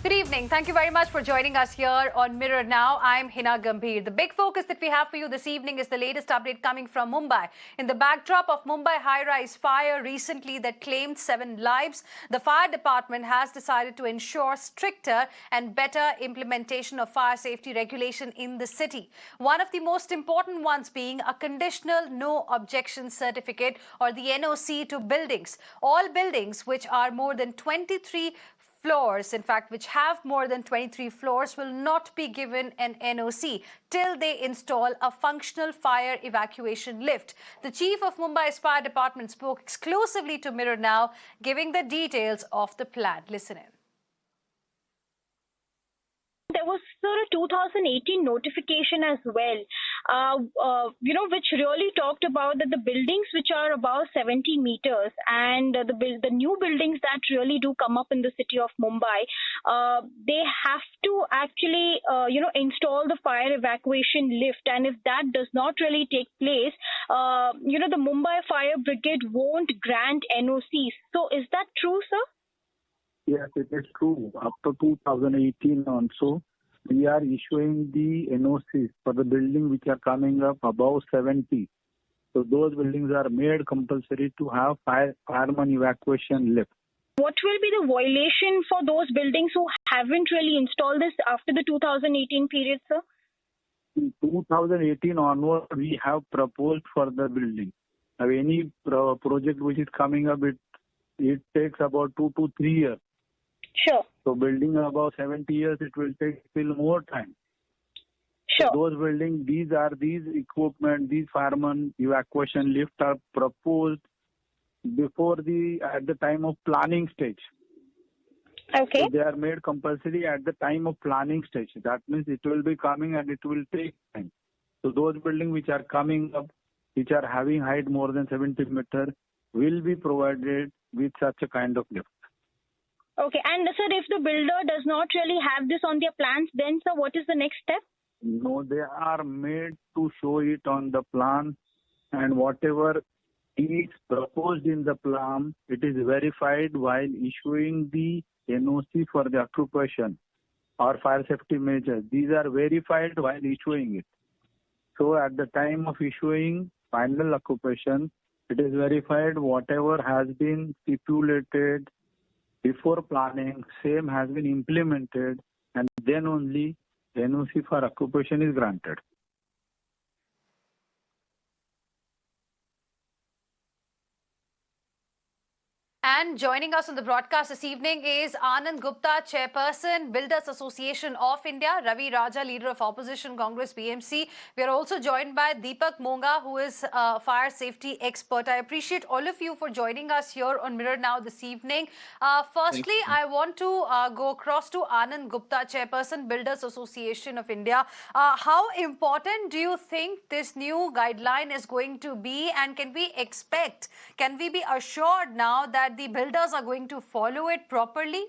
Good evening. Thank you very much for joining us here on Mirror Now. I'm Hina Gambhir. The big focus that we have for you this evening is the latest update coming from Mumbai. In the backdrop of Mumbai high-rise fire recently that claimed 7 lives, the fire department has decided to ensure stricter and better implementation of fire safety regulation in the city. One of the most important ones being a conditional no objection certificate, or the NOC, to buildings. All buildings which are more than 23 floors, in fact, which have more than 23 floors, will not be given an NOC till they install a functional fire evacuation lift. The chief of Mumbai's fire department spoke exclusively to Mirror Now, giving the details of the plan. Listen in. There was a 2018 notification as well, which really talked about that the buildings which are above 70 meters and the new buildings that really do come up in the city of Mumbai, they have to actually, install the fire evacuation lift. And if that does not really take place, the Mumbai Fire Brigade won't grant NOCs. So is that true, sir? Yes, it is true. After 2018 also, we are issuing the NOCs for the building which are coming up above 70. So those buildings are made compulsory to have fireman evacuation lift. What will be the violation for those buildings who haven't really installed this after the 2018 period, sir? In 2018 onward, we have proposed for the building. Now, any project which is coming up, it takes about 2 to 3 years. Sure. So building about 70 years, it will take still more time. Sure. So those buildings, these equipment, these fireman evacuation lifts are proposed at the time of planning stage. Okay. So they are made compulsory at the time of planning stage. That means it will be coming and it will take time. So those buildings which are coming up, which are having height more than 70 meters, will be provided with such a kind of lift. Okay. And sir, if the builder does not really have this on their plans, then sir, what is the next step? No, they are made to show it on the plan, and whatever is proposed in the plan, it is verified while issuing the NOC for the occupation or fire safety measures. These are verified while issuing it. So at the time of issuing final occupation, it is verified whatever has been stipulated before planning, same has been implemented, and then only NOC for occupation is granted. And joining us on the broadcast this evening is Anand Gupta, Chairperson, Builders Association of India, Ravi Rajan, Leader of Opposition Congress BMC. We are also joined by Deepak Monga, who is a fire safety expert. I appreciate all of you for joining us here on Mirror Now this evening. Firstly, I want to go across to Anand Gupta, Chairperson, Builders Association of India. How important do you think this new guideline is going to be, and can we be assured now that the builders are going to follow it properly?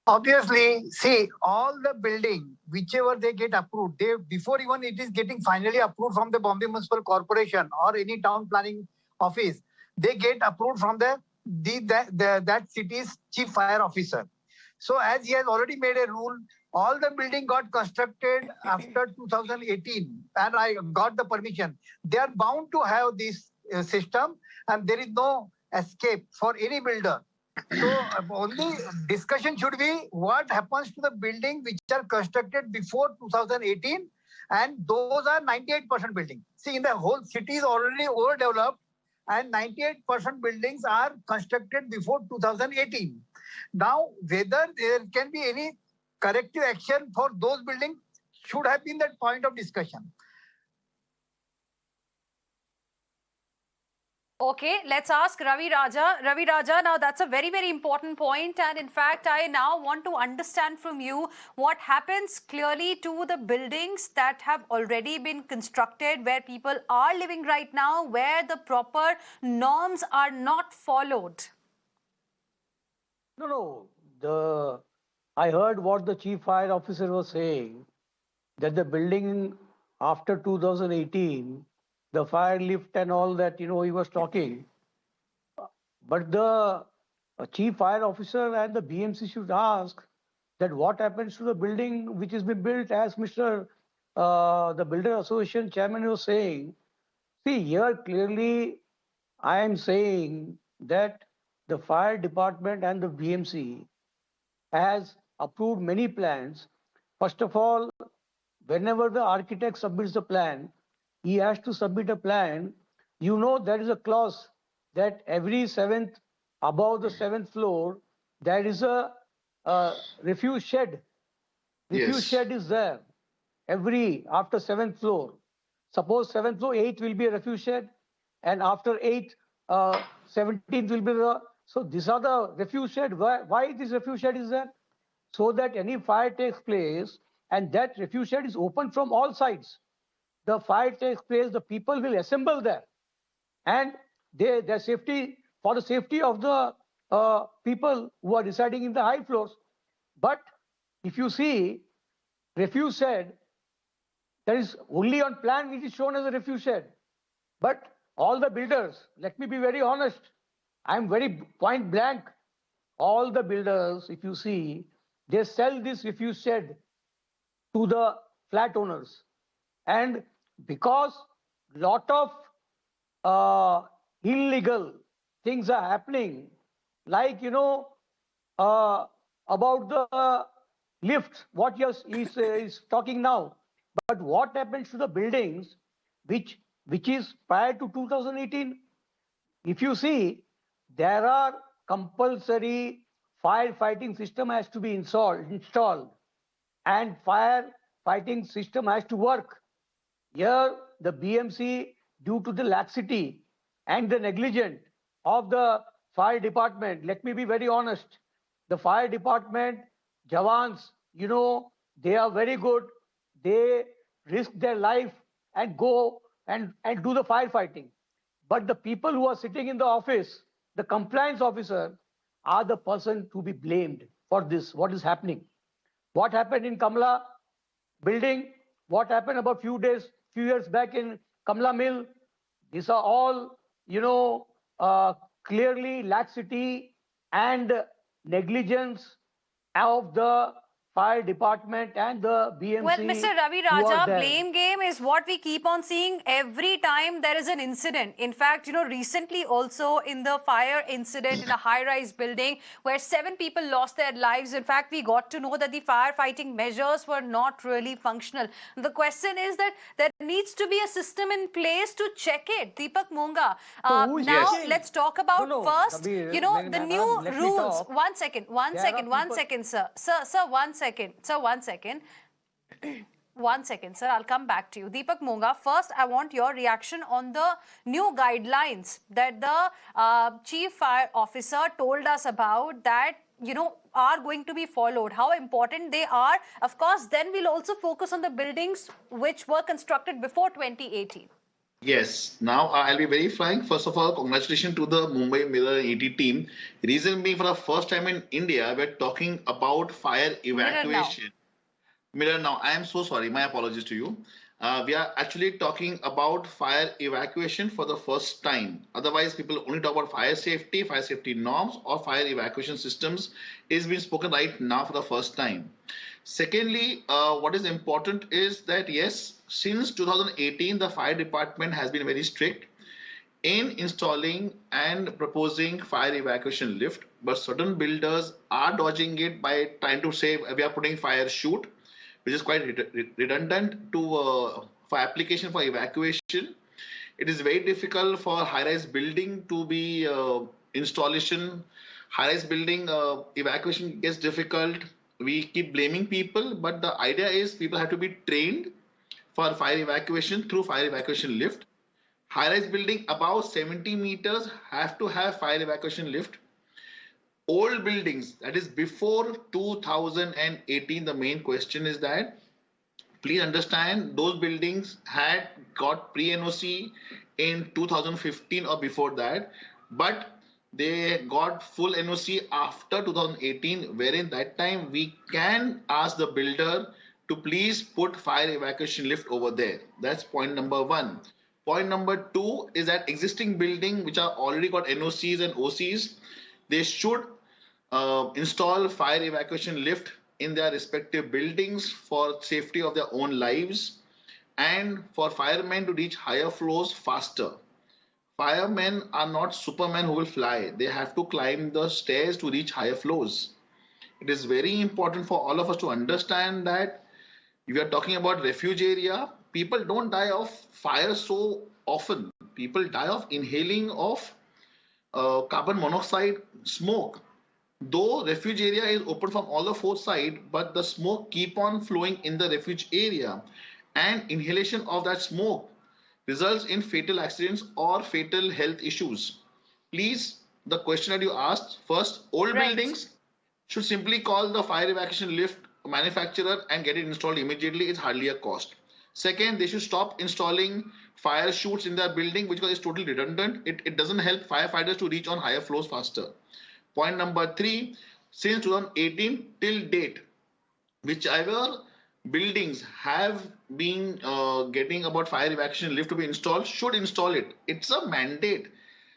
Obviously, see, all the building, whichever they get approved, before even it is getting finally approved from the Bombay Municipal Corporation or any town planning office, they get approved from that city's chief fire officer. So as he has already made a rule, all the building got constructed after 2018, and I got the permission. They are bound to have this system, and there is no escape for any builder. So only discussion should be what happens to the building which are constructed before 2018, and those are 98% building. See, in the whole city is already overdeveloped, and 98% buildings are constructed before 2018. Now, whether there can be any corrective action for those buildings should have been that point of discussion. Okay, let's ask Ravi Raja. Ravi Raja, now that's a very, very important point. And in fact, I now want to understand from you what happens clearly to the buildings that have already been constructed, where people are living right now, where the proper norms are not followed. No. I heard what the chief fire officer was saying, that the building after 2018, the fire lift and all that, he was talking. But the a chief fire officer and the BMC should ask that what happens to the building which has been built, as Mr. The Builder Association chairman was saying. See, here clearly I am saying that the fire department and the BMC has approved many plans. First of all, whenever the architect submits the plan, he has to submit a plan. You know, there is a clause that every seventh, above the seventh floor, there is a refuse shed. Refuse Yes. shed is there every after seventh floor. Suppose seventh floor, eighth will be a refuse shed, and after eighth, 17th will be the. So these are the refuse shed. Why this refuse shed is there? So that any fire takes place and that refuse shed is open from all sides. The fire takes place, the people will assemble there, and their safety, for the safety of the people who are residing in the high floors. But if you see, refuse shed, there is only on plan which is shown as a refuse shed. But all the builders, let me be very honest, I am very point blank. All the builders, if you see, they sell this refuse shed to the flat owners. And because lot of illegal things are happening, like, about the lift, what is talking now. But what happens to the buildings which is prior to 2018? If you see, there are compulsory firefighting system has to be installed, and firefighting system has to work. Here, the BMC, due to the laxity and the negligence of the fire department, let me be very honest, the fire department, Jawans, they are very good. They risk their life and go and do the firefighting. But the people who are sitting in the office, the compliance officer, are the person to be blamed for this, what is happening. What happened in Kamla building, what happened about few years back in Kamla Mill, these are all, clearly laxity and negligence of the fire department and the BMC. Well, Mr. Ravi who are Raja, there. blame game is what we keep on seeing every time there is an incident. In fact, recently also in the fire incident in a high-rise building where 7 people lost their lives. In fact, we got to know that the firefighting measures were not really functional. The question is that there needs to be a system in place to check it. Deepak Monga, who is now checking? let's talk about No, first, Kabir, the new let me rules. talk. One second, sir. Sir, 1 second. Sir, 1 second. 1 second, sir. I'll come back to you. Deepak Monga, first, I want your reaction on the new guidelines that the chief fire officer told us about that, are going to be followed, how important they are. Of course, then we'll also focus on the buildings which were constructed before 2018. Yes. Now I'll be very frank. First of all, congratulations to the Mumbai Mirror 80 team. Reason being, for the first time in India, we're talking about fire evacuation. Mirror now. I am so sorry. My apologies to you. We are actually talking about fire evacuation for the first time. Otherwise, people only talk about fire safety norms, or fire evacuation systems is being spoken right now for the first time. Secondly, what is important is that yes, since 2018, the fire department has been very strict in installing and proposing fire evacuation lift, but certain builders are dodging it by trying to say we are putting fire chute, which is quite redundant for application for evacuation. It is very difficult for high-rise building to be installation. High-rise building evacuation gets difficult. We keep blaming people, but the idea is people have to be trained for fire evacuation through fire evacuation lift. High-rise building above 70 meters have to have fire evacuation lift. Old buildings, that is before 2018, the main question is that please understand those buildings had got pre-NOC in 2015 or before that, but they got full NOC after 2018, wherein that time we can ask the builder to please put fire evacuation lift over there. That's point number 1. Point number 2 is that existing building which are already got NOCs and OCs, they should install fire evacuation lift in their respective buildings for safety of their own lives and for firemen to reach higher floors faster. Firemen are not supermen who will fly. They have to climb the stairs to reach higher floors. It is very important for all of us to understand that if we are talking about refuge area, people don't die of fire so often. People die of inhaling of carbon monoxide smoke. Though refuge area is open from all the four sides, but the smoke keep on flowing in the refuge area, and inhalation of that smoke results in fatal accidents or fatal health issues. Please, the question that you asked first, old Right. buildings should simply call the fire evacuation lift manufacturer and get it installed immediately. It's hardly a cost. Second, they should stop installing fire chutes in their building because it's totally redundant. It doesn't help firefighters to reach on higher floors faster. Point number 3, since 2018 till date, whichever buildings have been getting about fire evacuation lift to be installed should install it. It's a mandate.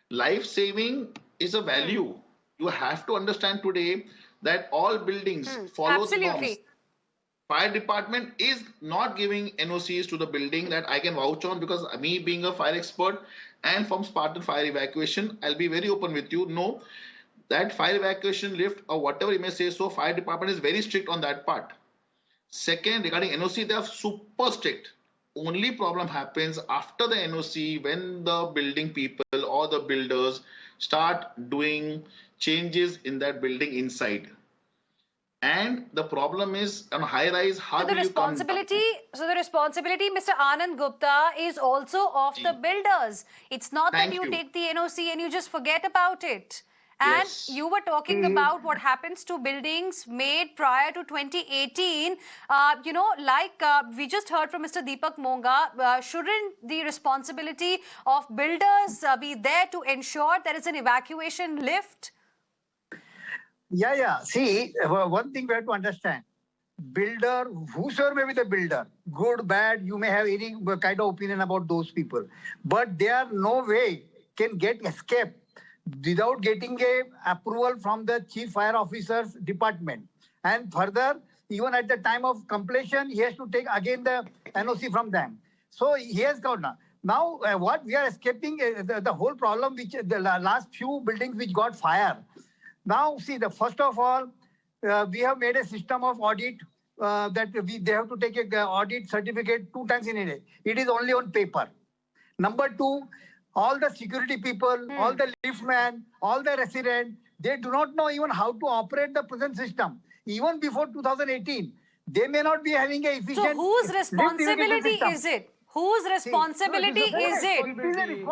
Life saving is a value. You have to understand today that all buildings follow the norms. Absolutely. Fire department is not giving NOCs to the building, that I can vouch on, because me being a fire expert and from Spartan fire evacuation, I'll be very open with you. No, that fire evacuation lift or whatever you may say, so fire department is very strict on that part. Second, regarding NOC, they are super strict. Only problem happens after the NOC when the building people or the builders start doing changes in that building inside. And the problem is on high rise, how So the will you come down? responsibility, Mr. Anand Gupta, is also of the builders. It's not that Thank you you. take the NOC and you just forget about it. And Yes. you were talking about what happens to buildings made prior to 2018. We just heard from Mr. Deepak Monga, shouldn't the responsibility of builders be there to ensure there is an evacuation lift? Yeah. See, one thing we have to understand. Builder, whosoever may be the builder, good, bad, you may have any kind of opinion about those people. But they are no way can get escape without getting a approval from the chief fire officer's department. And further, even at the time of completion, he has to take again the NOC from them. So he has got now what we are escaping the whole problem, which the last few buildings which got fire. Now, see, first of all, we have made a system of audit that they have to take a audit certificate 2 times in a day. It is only on paper. Number 2, all the security people, all the liftmen, all the residents, they do not know even how to operate the present system. Even before 2018, they may not be having a efficient. So whose lift responsibility system. is it? Whose responsibility is it?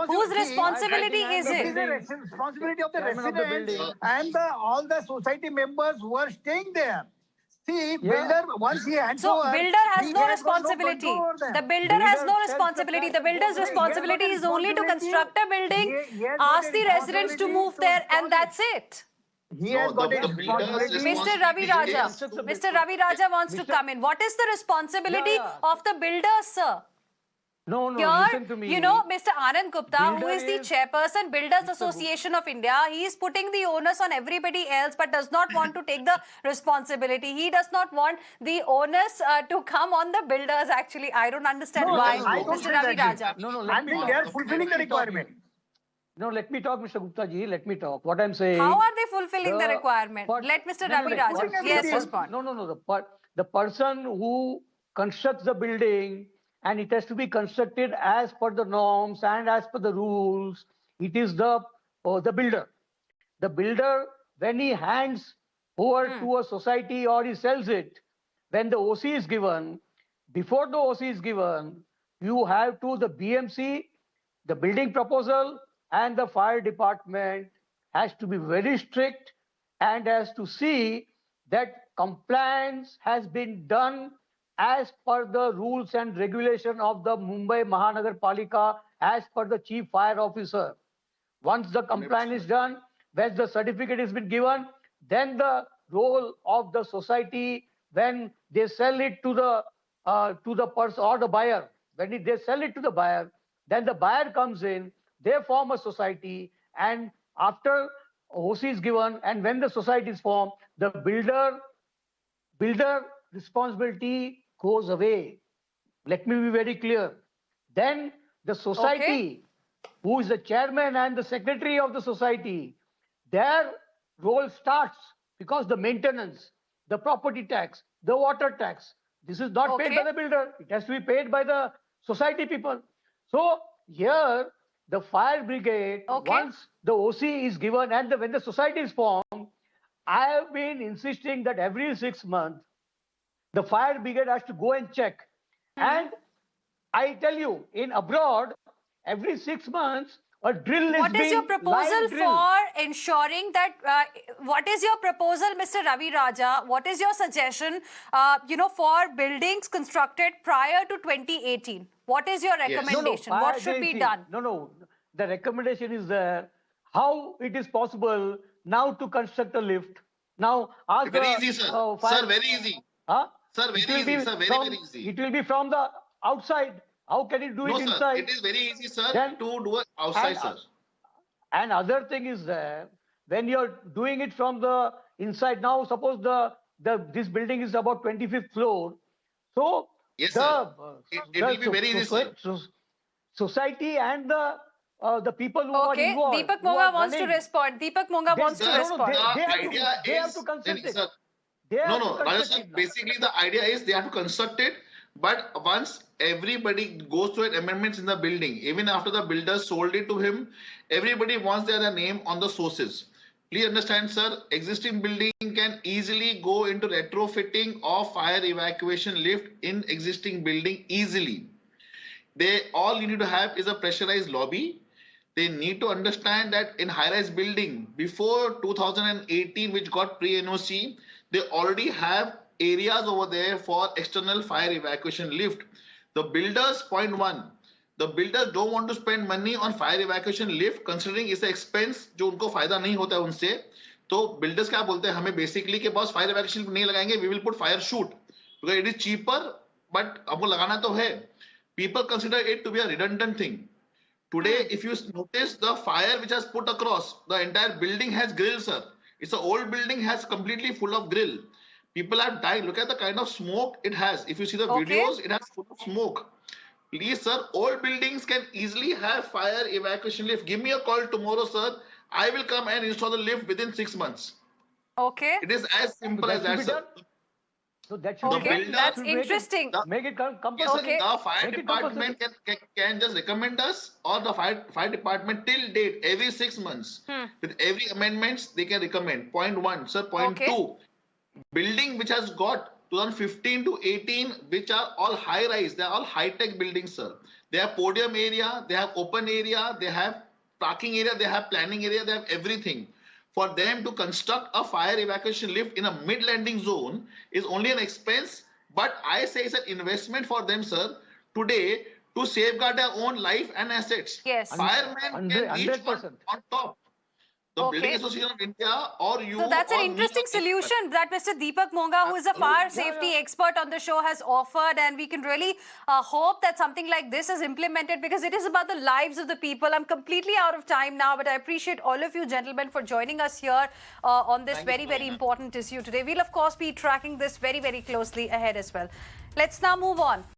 Whose responsibility is It it? is the responsibility of the Chairman of the residents building. and all the society members who are staying there. See, builder, once he hands So over, builder has he no has got responsibility. control over them. The builder has no Builder tells the responsibility. The client, builder's "Go away." responsibility is only to construct a building, He has got ask a the residents to responsibility move to there, install and that's it. He No, has got the a builder's responsibility. Mr. Ravi responsibility Raja, is- Mr. Ravi Raja wants to come in. What is the responsibility of the builders, sir? No, Here, listen to me. Mr. Anand Gupta, who Builder is the is- chairperson, Builders Association of India, he is putting the onus on everybody else but does not want to take the responsibility. He does not want the onus to come on the builders, actually. I don't understand why, I don't Mr. say Ravi that. Raja. No, I think they are fulfilling the requirement. No, let me talk, Mr. Gupta ji. Let me talk. What I'm saying. How are they fulfilling the requirement? Let Mr. Ravi Raja. Yes, respond. No. The person who constructs the building, and it has to be constructed as per the norms and as per the rules. It is the builder. The builder, when he hands over to a society or he sells it, when the OC is given, before the OC is given, you have to the BMC, the building proposal, and the fire department has to be very strict and has to see that compliance has been done as per the rules and regulation of the Mumbai Mahanagar Palika as per the chief fire officer. Once the compliance is done, when the certificate has been given, then the role of the society, when they sell it to the person or the buyer, when they sell it to the buyer, then the buyer comes in, they form a society, and after OC is given, and when the society is formed, the builder responsibility goes away. Let me be very clear. Then the society, who is the chairman and the secretary of the society, their role starts, because the maintenance, the property tax, the water tax, this is not paid by the builder. It has to be paid by the society people. So here, the fire brigade, once the OC is given and when the society is formed, I have been insisting that every 6 months, the fire brigade has to go and check. And I tell you, in abroad, every 6 months, a drill is being... What is your proposal for ensuring that, what is your proposal, Mr. Ravi Raja? What is your suggestion, for buildings constructed prior to 2018? What is your recommendation? What should be done? No. The recommendation is there. How it is possible now to construct a lift? Now, ask very easy, sir. Sir, very easy. Huh? Sir, very easy, sir. Very easy. It will be from the outside. How can it do it inside? Sir, it is very easy, sir, to do it outside, sir. And other thing is that when you're doing it from the inside, now suppose this building is about 25th floor. So yes, sir. It will be very easy, sir. Society and the people who are involved. Deepak Monga wants to respond. Deepak Monga wants to respond. They have to construct it. Raja sir, basically the idea is they have to construct it, but once everybody goes through amendments in the building, even after the builder sold it to him, everybody wants their name on the sources. Please understand, sir, existing building can easily go into retrofitting of fire evacuation lift in existing building easily. All you need to have is a pressurized lobby. They need to understand that in high-rise building, before 2018, which got pre-NOC, they already have areas over there for external fire evacuation lift. The builders, point one, the builders don't want to spend money on fire evacuation lift, considering it's an expense जो उनको फायदा नहीं होता है उनसे. तो builders क्या बोलते हैं हमें basically के boss fire evacuation नहीं लगाएंगे, we will put fire chute because it is cheaper, but हमको लगाना तो है. People consider it to be a redundant thing. Today, if you notice the fire which has put across, the entire building has grill, sir. It's an old building, has completely full of grill. People have died. Look at the kind of smoke it has. If you see the videos, it has full of smoke. Please, sir, old buildings can easily have fire evacuation lift. Give me a call tomorrow, sir. I will come and install the lift within 6 months. Okay. It is as simple as that, sir. So that should be that's interesting. Make it compulsory. Yes, sir, the fire department can just recommend us, or the fire department till date every 6 months with every amendments they can recommend. Point one, sir. Point two, building which has got 2015 to 18, which are all high rise. They are all high tech buildings, sir. They have podium area, they have open area, they have parking area, they have planning area, they have everything. For them to construct a fire evacuation lift in a mid-landing zone is only an expense, but I say it's an investment for them, sir, today to safeguard their own life and assets. Yes. Firemen can reach on top. The Building Association of India or you. So that's an interesting solution that Mr. Deepak Monga, who is a fire safety expert on the show, has offered, and we can really hope that something like this is implemented, because it is about the lives of the people. I'm completely out of time now, but I appreciate all of you gentlemen for joining us here on this very important issue today. We'll of course be tracking this very closely ahead as well. Let's now move on.